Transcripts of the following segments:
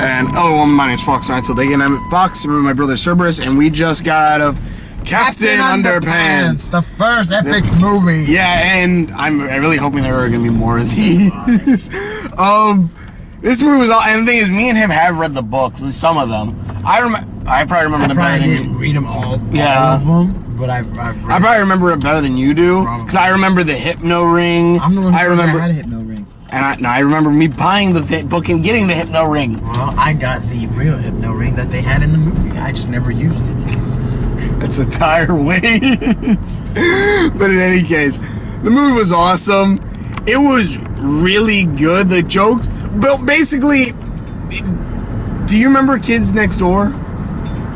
And hello, my name is Fox, and until they get I'm Fox, and my brother Cerberus, and we just got out of Captain Underpants. The first epic movie. Yeah, and I'm really hoping there are going to be more of these. This movie was all, and the thing is, me and him have read the books, at least some of them. I probably remember them better than you. Didn't read them all of them, but I've read I probably remember it better than you do, because I remember the Hypno Ring. I'm the one who had a Hypno Ring. And I remember me buying the book and getting the Hypno Ring. Well, I got the real Hypno Ring that they had in the movie. I just never used it. It's a tire waste. But in any case, the movie was awesome. It was really good. The jokes, but basically, do you remember Kids Next Door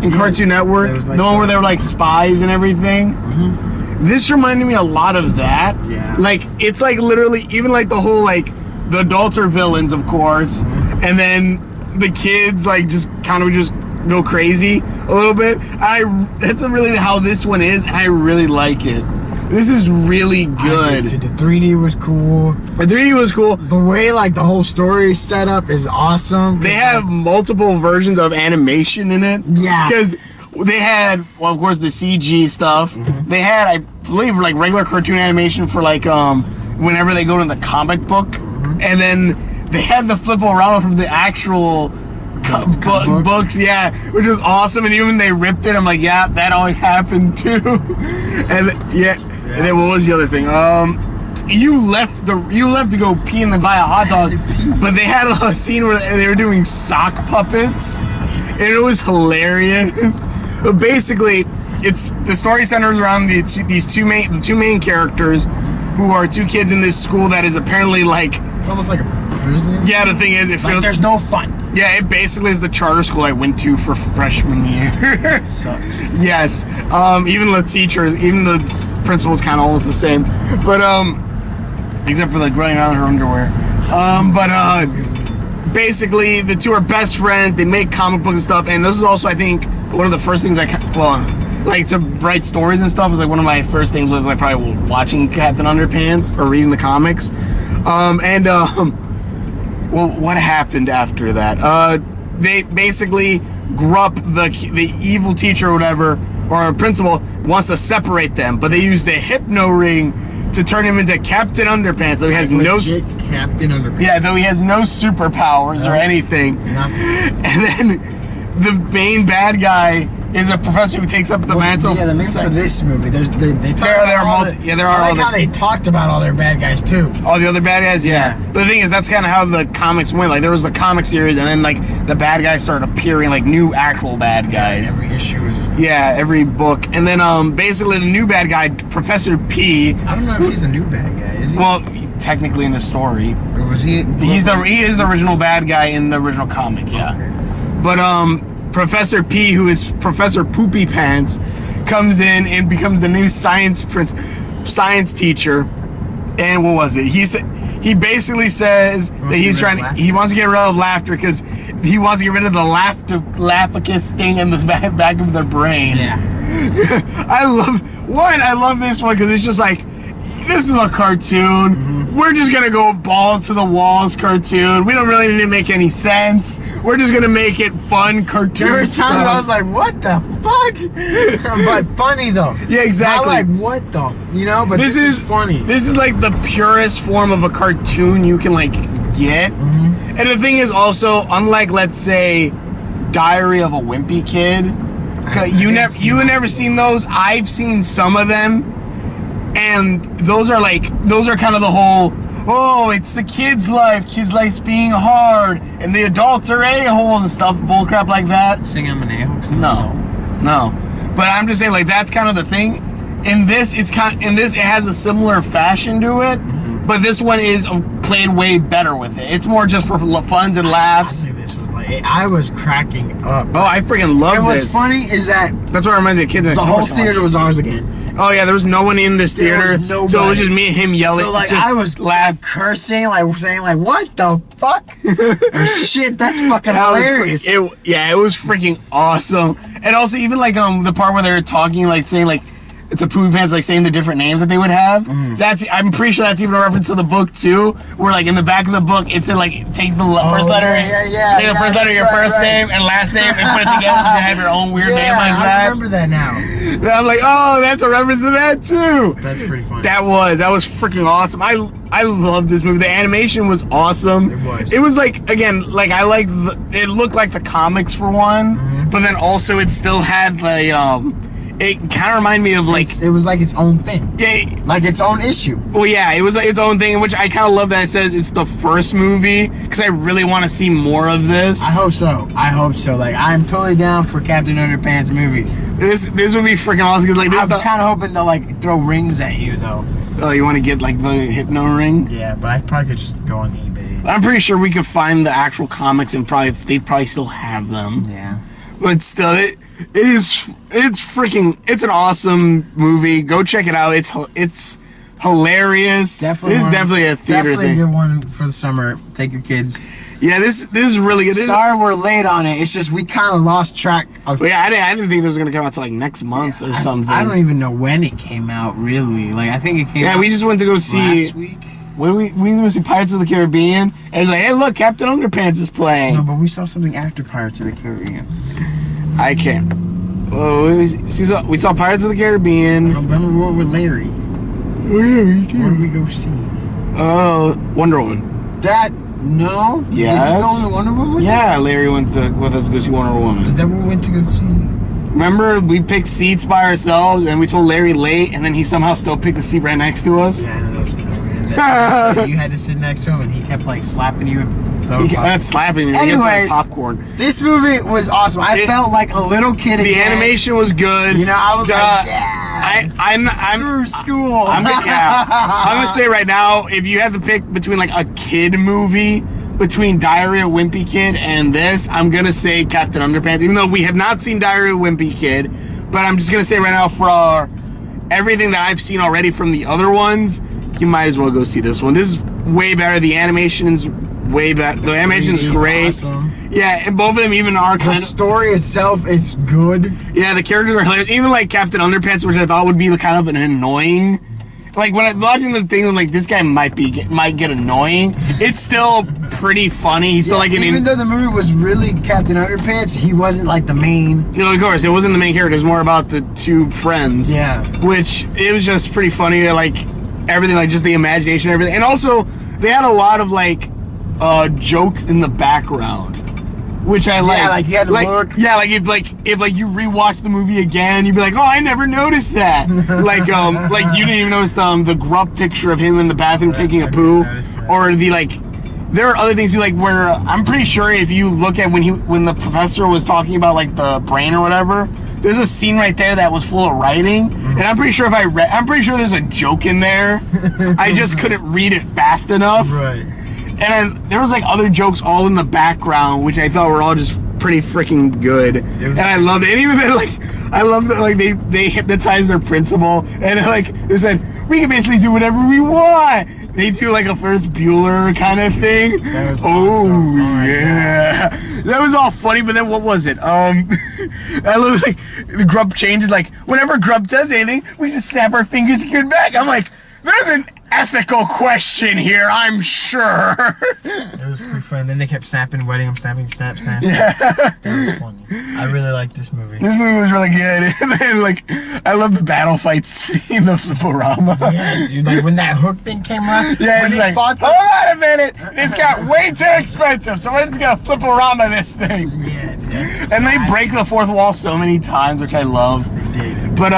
in Cartoon Network? Like the one where they were like spies and everything? Mm-hmm. This reminded me a lot of that. Yeah. Like, it's like literally, even like the whole like, the adults are villains, of course, and then the kids like just kind of just go crazy a little bit. That's really how this one is. I really like it. This is really good. The 3D was cool. The 3D was cool. The way like the whole story is set up is awesome. They have multiple versions of animation in it. Yeah. Because they had, well, of course, the CG stuff. Mm-hmm. They had, I believe, like regular cartoon animation for like whenever they go to the comic book. Mm-hmm. And then they had the flip around from the actual books, yeah, which was awesome. And even when they ripped it, I'm like, yeah, that always happened too. And yeah, and then what was the other thing? You left to go pee and then buy a hot dog, but they had a scene where they were doing sock puppets, and it was hilarious. But basically, the story centers around the two main characters, who are two kids in this school that is apparently like, it's almost like a prison. Yeah, the thing is, it feels there's no fun. Yeah, it basically is the charter school I went to for freshman year. It sucks. Yes, even the teachers, even the principal's kind of almost the same, but except for like running around in her underwear. Basically, the two are best friends. They make comic books and stuff, and this is also, I think, one of the first things like to write stories and stuff. Was like one of my first things was like probably watching Captain Underpants or reading the comics, well, what happened after that? They basically grew up, the evil teacher or whatever, or a principal, wants to separate them, but they use the Hypno Ring to turn him into Captain Underpants. So he has no Captain Underpants. Yeah, though he has no superpowers or anything. Nothing. And then the main bad guy is a professor who takes up the mantle. Yeah, the main for this movie. There are how they talked about all their bad guys too. All the other bad guys, yeah. But the thing is, that's kind of how the comics went. Like there was the comic series, and then like the bad guys started appearing, like new actual bad guys. Yeah, every issue is just... Yeah, every book, and then basically the new bad guy, Professor P. I don't know if he's a new bad guy. Is he? Well, technically in the story, or was he? He is the original bad guy in the original comic. Yeah, okay. But Professor P, who is Professor Poopy Pants, comes in and becomes the new science teacher. And what was it? He basically says that he wants to get rid of laughter because he wants to get rid of the laughicus thing in the back of their brain. Yeah. I love this one because it's just like, this is a cartoon. Mm-hmm. We're just gonna go balls to the walls cartoon. We don't really need to make any sense. We're just gonna make it fun cartoon. Every time I was like, what the fuck? But funny though. Yeah, exactly. I like, what the, you know, but this is funny. This is like the purest form of a cartoon you can like get. Mm-hmm. And the thing is also, unlike let's say Diary of a Wimpy Kid, you never seen those. I've seen some of them. And those are kind of the whole, oh, it's the kid's life's being hard, and the adults are a-holes and stuff, bullcrap like that. Saying I'm an a-hole? No. But I'm just saying, like, that's kind of the thing. In this, it has a similar fashion to it, but this one is played way better with it. It's more just for funs and laughs. I think this was like, I was cracking up. Oh, I freaking love this. And what's funny is that that's what reminds me of Kids Next Door. The whole theater was ours again. Oh yeah, there was no one in this theater, so it was just me and him yelling. So like I was cursing, like saying like, "What the fuck?" Or shit, that's fucking hilarious. It was freaking awesome. And also even like the part where they were talking, like saying like it's a poopy pants, like saying the different names that they would have. I'm pretty sure that's even a reference to the book too, where like in the back of the book it said like take the first letter, take the first letter of your first name and last name and put it together so you have your own weird name like that. I remember that now. And I'm like, oh, that's a reference to that too. That's pretty funny. That was freaking awesome. I love this movie. The animation was awesome. It was like, again, like I like it looked like the comics for one, but then also it still had the it kind of reminded me of like it was like its own thing. Yeah, like its own issue. Well, yeah, it was like its own thing, which I kind of love that it says it's the first movie because I really want to see more of this. I hope so. I hope so. Like I'm totally down for Captain Underpants movies. This would be freaking awesome because like this. I'm kind of hoping they'll like throw rings at you though. Oh, you want to get like the hypno ring? Yeah, but I probably could just go on eBay. I'm pretty sure we could find the actual comics and they probably still have them. Yeah. But still, it's an awesome movie. Go check it out. It's hilarious. Definitely. It's definitely a theater thing. Definitely a good one for the summer. Take your kids. Yeah, this is really good. Sorry we're late on it. It's just we kind of lost track of. Well, yeah, I didn't think it was gonna come out till like next month or something. I don't even know when it came out. Really, like I think it came. Yeah, out we just went to go see last week. When we went to see Pirates of the Caribbean, and it's like, hey, look, Captain Underpants is playing. No, but we saw something after Pirates of the Caribbean. I can't. Oh, we saw Pirates of the Caribbean. I remember we went with Larry. Oh yeah, we did. Where did we go see? Wonder Woman. That no. Yes. Did you go to Wonder Woman with us? Yeah, Larry went with us to go see Wonder Woman. Is that what we went to go see? Remember, we picked seats by ourselves, and we told Larry late, and then he somehow still picked the seat right next to us. Yeah, I know that was kind of weird. You had to sit next to him, and he kept like slapping you. That's slapping me. Anyways, popcorn. This movie was awesome. I felt like a little kid again. The animation was good. You know, I was like, yeah. I'm screw school. I'm gonna say right now, if you have to pick between like a kid movie, between Diary of a Wimpy Kid and this, I'm gonna say Captain Underpants. Even though we have not seen Diary of a Wimpy Kid, but I'm just gonna say right now for everything that I've seen already from the other ones, you might as well go see this one. This is way better. The animation's way better. The animation's great. Awesome. Yeah, and both of them even are kind of... The story itself is good. Yeah, the characters are hilarious. Even like Captain Underpants, which I thought would be kind of an annoying... Like when I'm watching the thing, I'm like, this guy might get annoying. It's still pretty funny. He's still like even though the movie was really Captain Underpants, he wasn't like the main. You know, of course, it wasn't the main character. It was more about the two friends. Yeah. Which it was just pretty funny. Like everything, like just the imagination, and everything, and also they had a lot of like jokes in the background. Which I like. Yeah, like you had to look. Yeah, like if you rewatch the movie again, you'd be like, oh, I never noticed that. like you didn't even notice the Grubb picture of him in the bathroom taking a poo, or the like. There are other things you like where I'm pretty sure if you look at when the professor was talking about like the brain or whatever, there's a scene right there that was full of writing, and I'm pretty sure I'm pretty sure there's a joke in there. I just couldn't read it fast enough. Right. And there was like other jokes all in the background, which I thought were all just pretty freaking good. And I loved it. And even then, like, I love that like they hypnotized their principal, and they said we can basically do whatever we want. They do like a Ferris Bueller kind of thing. That was awesome. Yeah, that was all funny. But then what was it? I love like the Grubb changes. Like whenever Grubb does anything, we just snap our fingers and get back. I'm like, there's an ethical question here, I'm sure. It was pretty fun. Then they kept snapping, wetting them, snapping, snap. Yeah. That was funny. I really liked this movie. This movie was really good. And then, like, I love the battle fight scene, the Flip-O-Rama. Yeah, dude. Like, when that hook thing came around. Yeah, it's like, hold on a minute. This got way too expensive, so we're just going to Flip-O-Rama this thing. Yeah, dude. And they break the fourth wall so many times, which I love. They did. But,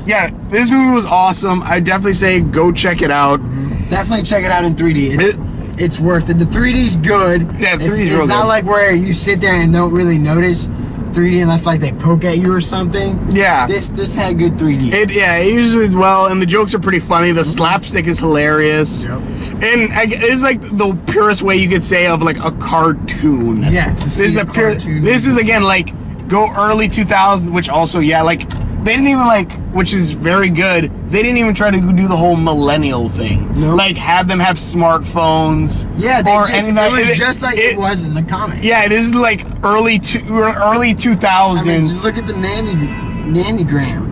yeah, this movie was awesome. I definitely say go check it out. Definitely check it out in 3D. It's worth it. The 3D's good. Yeah, 3D's real good. It's not like where you sit there and don't really notice 3D unless like they poke at you or something. Yeah. This had good 3D. It usually is well, and the jokes are pretty funny. The slapstick is hilarious. Yep. And it's like the purest way you could say of like a cartoon. Yeah. This is again like go early 2000s, which also like. They didn't even like, which is very good, they didn't even try to do the whole millennial thing. Nope. Like have them have smartphones. Yeah, it was just like it was in the comics. Yeah, it is like early 2000s. I mean, just look at the nannygram.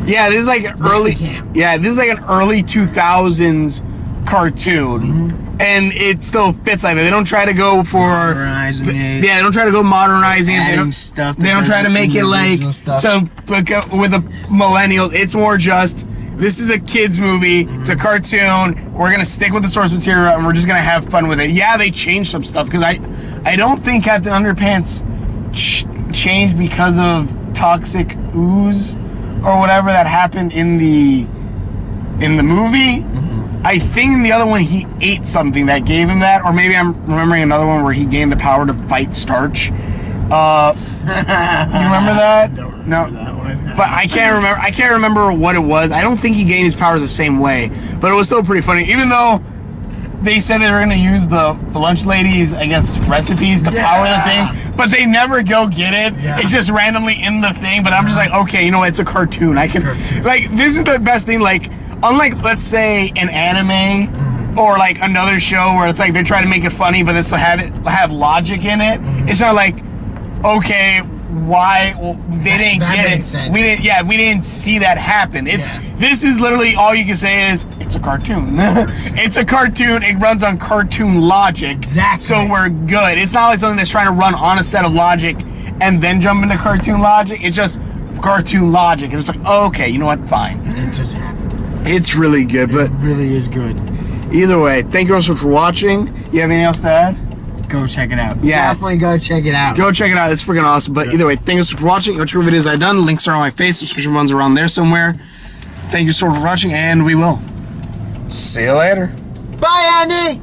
Yeah, this is like an early. Yeah, this is like an early 2000s cartoon, and it still fits like that. They don't try to go for modernizing it. Yeah, they don't try to go modernizing it. They don't, stuff. They don't try to make it like with a millennial. It's more just. This is a kids movie. It's a cartoon. We're gonna stick with the source material, and we're just gonna have fun with it. Yeah, they changed some stuff because I don't think Captain Underpants changed because of toxic ooze or whatever that happened in the movie. I think in the other one he ate something that gave him that, or maybe I'm remembering another one where he gained the power to fight starch. You remember that? No, but I can't remember. I can't remember what it was. I don't think he gained his powers the same way, but it was still pretty funny. Even though they said they were going to use the lunch lady's, I guess, recipes to power the thing, but they never go get it. It's just randomly in the thing. But I'm just like, okay, you know what? It's a cartoon. I can like this is the best thing. Like, unlike let's say an anime or like another show where it's like they're trying to make it funny, but it's to have logic in it. It's not like, okay, why they didn't get it? Sense. We didn't see that happen. This is literally all you can say is it's a cartoon. It's a cartoon. It runs on cartoon logic. Exactly. So we're good. It's not like something that's trying to run on a set of logic and then jump into cartoon logic. It's just cartoon logic, and it's like, oh, okay, you know what? Fine. It just happened. It's really good, but it really is good. Either way, thank you also for watching. You have anything else to add? Go check it out. Yeah. Definitely go check it out. Go check it out. It's freaking awesome. But either way, thank you so much for watching. Which videos I've done. Links are on my face. Subscription buttons around there somewhere. Thank you so much for watching, and we will see you later. Bye, Andy!